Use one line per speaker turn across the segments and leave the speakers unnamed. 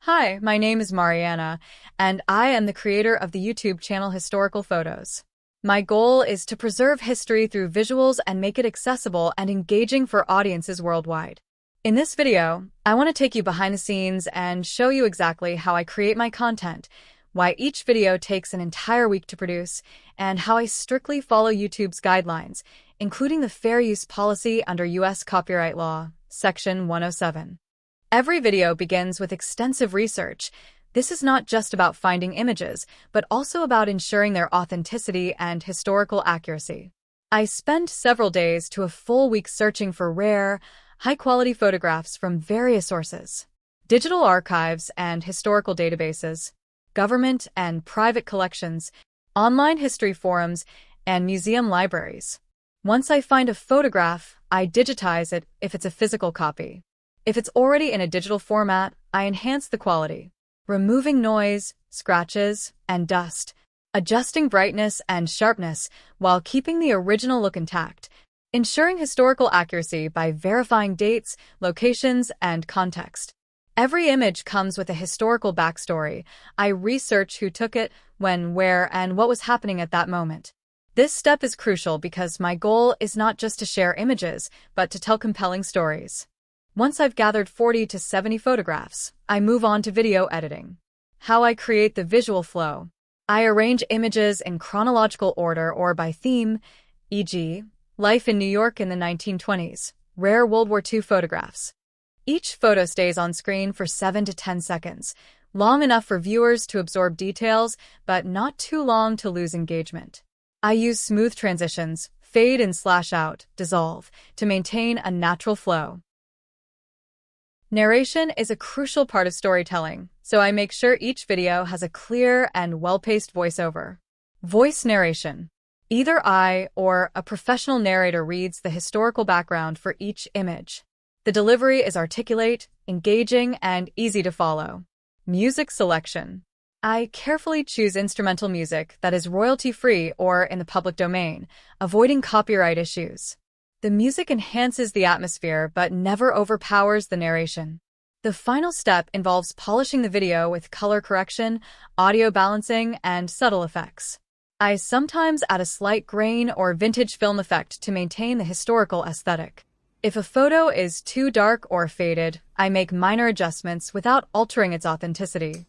Hi, my name is Mariana, and I am the creator of the YouTube channel Historical Photos. My goal is to preserve history through visuals and make it accessible and engaging for audiences worldwide. In this video, I want to take you behind the scenes and show you exactly how I create my content, why each video takes an entire week to produce, and how I strictly follow YouTube's guidelines, including the fair use policy under U.S. copyright law, Section 107. Every video begins with extensive research. This is not just about finding images, but also about ensuring their authenticity and historical accuracy. I spend several days to a full week searching for rare, high-quality photographs from various sources: digital archives and historical databases, government and private collections, online history forums, and museum libraries. Once I find a photograph, I digitize it if it's a physical copy. If it's already in a digital format, I enhance the quality, removing noise, scratches, and dust, adjusting brightness and sharpness while keeping the original look intact, ensuring historical accuracy by verifying dates, locations, and context. Every image comes with a historical backstory. I research who took it, when, where, and what was happening at that moment. This step is crucial because my goal is not just to share images, but to tell compelling stories. Once I've gathered 40 to 70 photographs, I move on to video editing. How I create the visual flow. I arrange images in chronological order or by theme, e.g., life in New York in the 1920s, rare World War II photographs. Each photo stays on screen for 7 to 10 seconds, long enough for viewers to absorb details, but not too long to lose engagement. I use smooth transitions, fade in, slash out, dissolve, to maintain a natural flow. Narration is a crucial part of storytelling, so I make sure each video has a clear and well-paced voiceover. Voice narration. Either I or a professional narrator reads the historical background for each image. The delivery is articulate, engaging, and easy to follow. Music selection. I carefully choose instrumental music that is royalty-free or in the public domain, avoiding copyright issues. The music enhances the atmosphere but never overpowers the narration. The final step involves polishing the video with color correction, audio balancing, and subtle effects. I sometimes add a slight grain or vintage film effect to maintain the historical aesthetic. If a photo is too dark or faded, I make minor adjustments without altering its authenticity.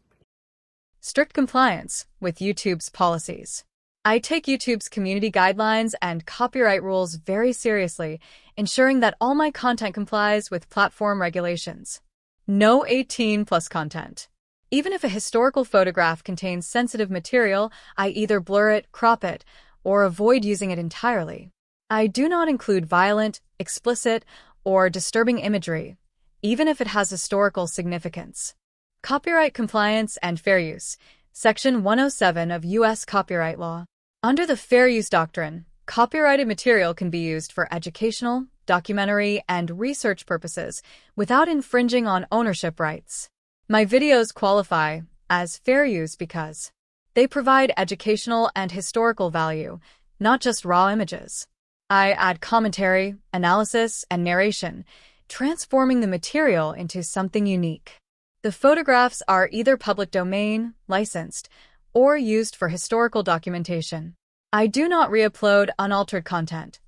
Strict compliance with YouTube's policies. I take YouTube's community guidelines and copyright rules very seriously, ensuring that all my content complies with platform regulations. No 18+ content. Even if a historical photograph contains sensitive material, I either blur it, crop it, or avoid using it entirely. I do not include violent, explicit, or disturbing imagery, even if it has historical significance. Copyright compliance and fair use. Section 107 of U.S. copyright law. Under the fair use doctrine, copyrighted material can be used for educational, documentary, and research purposes without infringing on ownership rights. My videos qualify as fair use because they provide educational and historical value, not just raw images. I add commentary, analysis, and narration, transforming the material into something unique. The photographs are either public domain, licensed, or used for historical documentation. I do not re-upload unaltered content.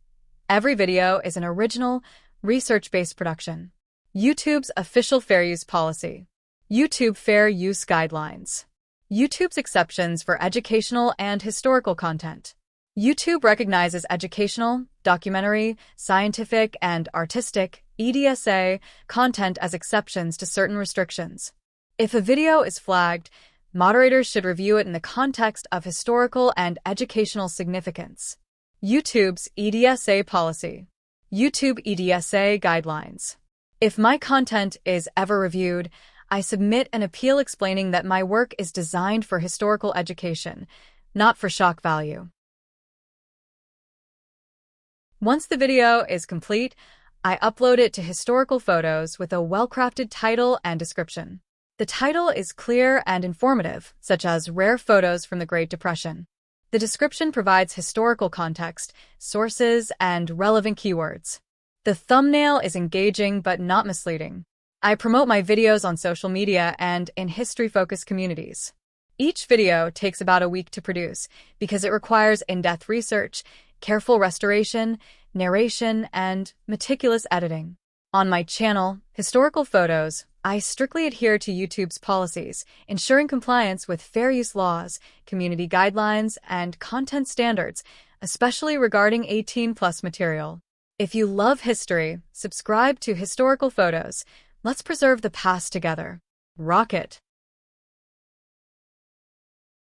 Every video is an original, research-based production. YouTube's official fair use policy. YouTube Fair Use Guidelines. YouTube's exceptions for educational and historical content. YouTube recognizes educational, documentary, scientific, and artistic (EDSA) content as exceptions to certain restrictions. If a video is flagged, moderators should review it in the context of historical and educational significance. YouTube's EDSA policy. YouTube EDSA guidelines. If my content is ever reviewed, I submit an appeal explaining that my work is designed for historical education, not for shock value. Once the video is complete, I upload it to Historical Photos with a well-crafted title and description. The title is clear and informative, such as Rare Photos from the Great Depression. The description provides historical context, sources, and relevant keywords. The thumbnail is engaging but not misleading. I promote my videos on social media and in history-focused communities. Each video takes about a week to produce because it requires in-depth research, careful restoration, narration, and meticulous editing. On my channel, Historical Photos, I strictly adhere to YouTube's policies, ensuring compliance with fair use laws, community guidelines, and content standards, especially regarding 18+ material. If you love history, subscribe to Historical Photos. Let's preserve the past together. Rock it!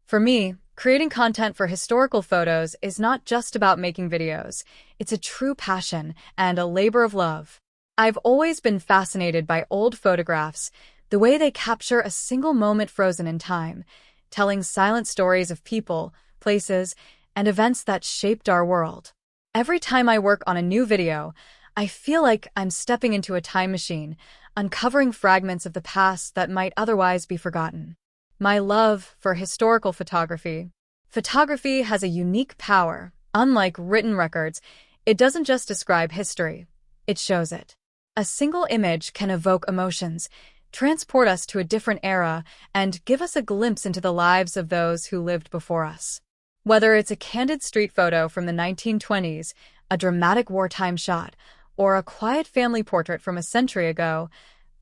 For me, creating content for Historical Photos is not just about making videos. It's a true passion and a labor of love. I've always been fascinated by old photographs, the way they capture a single moment frozen in time, telling silent stories of people, places, and events that shaped our world. Every time I work on a new video, I feel like I'm stepping into a time machine, uncovering fragments of the past that might otherwise be forgotten. My love for historical photography. Photography has a unique power. Unlike written records, it doesn't just describe history, it shows it. A single image can evoke emotions, transport us to a different era, and give us a glimpse into the lives of those who lived before us. Whether it's a candid street photo from the 1920s, a dramatic wartime shot, or a quiet family portrait from a century ago,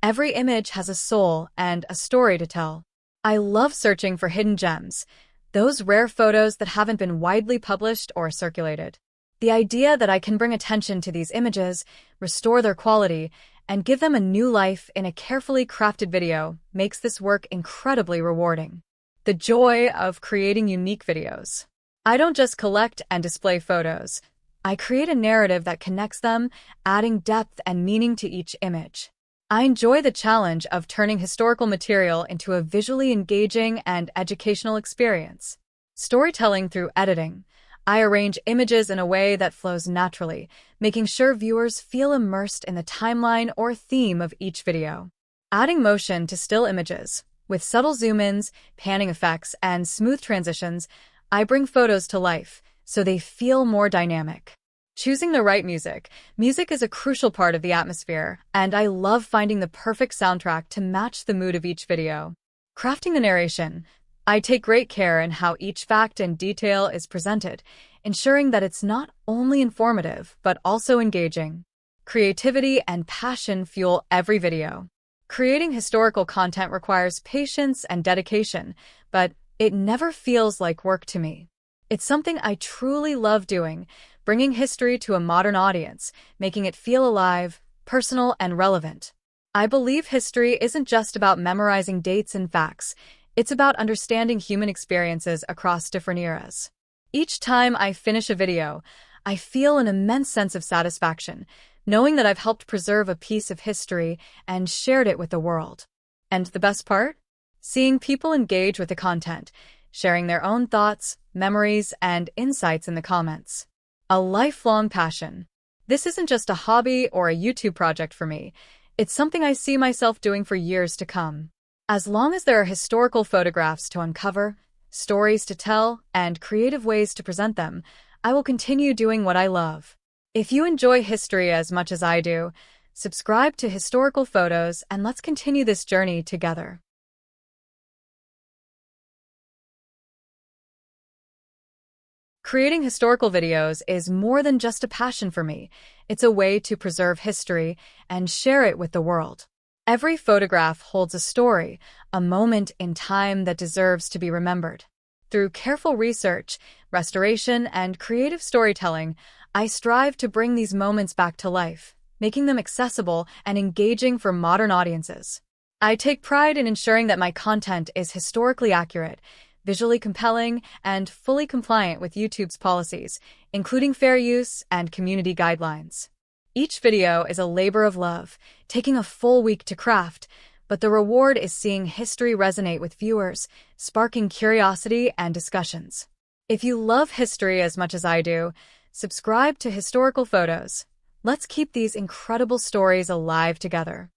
every image has a soul and a story to tell. I love searching for hidden gems, those rare photos that haven't been widely published or circulated. The idea that I can bring attention to these images, restore their quality, and give them a new life in a carefully crafted video makes this work incredibly rewarding. The joy of creating unique videos. I don't just collect and display photos. I create a narrative that connects them, adding depth and meaning to each image. I enjoy the challenge of turning historical material into a visually engaging and educational experience. Storytelling through editing. I arrange images in a way that flows naturally, making sure viewers feel immersed in the timeline or theme of each video. Adding motion to still images. With subtle zoom-ins, panning effects, and smooth transitions, I bring photos to life, so they feel more dynamic. Choosing the right music. Music is a crucial part of the atmosphere, and I love finding the perfect soundtrack to match the mood of each video. Crafting the narration. I take great care in how each fact and detail is presented, ensuring that it's not only informative, but also engaging. Creativity and passion fuel every video. Creating historical content requires patience and dedication, but it never feels like work to me. It's something I truly love doing, bringing history to a modern audience, making it feel alive, personal, and relevant. I believe history isn't just about memorizing dates and facts. It's about understanding human experiences across different eras. Each time I finish a video, I feel an immense sense of satisfaction, knowing that I've helped preserve a piece of history and shared it with the world. And the best part? Seeing people engage with the content, sharing their own thoughts, memories, and insights in the comments. A lifelong passion. This isn't just a hobby or a YouTube project for me. It's something I see myself doing for years to come. As long as there are historical photographs to uncover, stories to tell, and creative ways to present them, I will continue doing what I love. If you enjoy history as much as I do, subscribe to Historical Photos and let's continue this journey together. Creating historical videos is more than just a passion for me. It's a way to preserve history and share it with the world. Every photograph holds a story, a moment in time that deserves to be remembered. Through careful research, restoration, and creative storytelling, I strive to bring these moments back to life, making them accessible and engaging for modern audiences. I take pride in ensuring that my content is historically accurate, visually compelling, and fully compliant with YouTube's policies, including fair use and community guidelines. Each video is a labor of love, taking a full week to craft, but the reward is seeing history resonate with viewers, sparking curiosity and discussions. If you love history as much as I do, subscribe to Historical Photos. Let's keep these incredible stories alive together.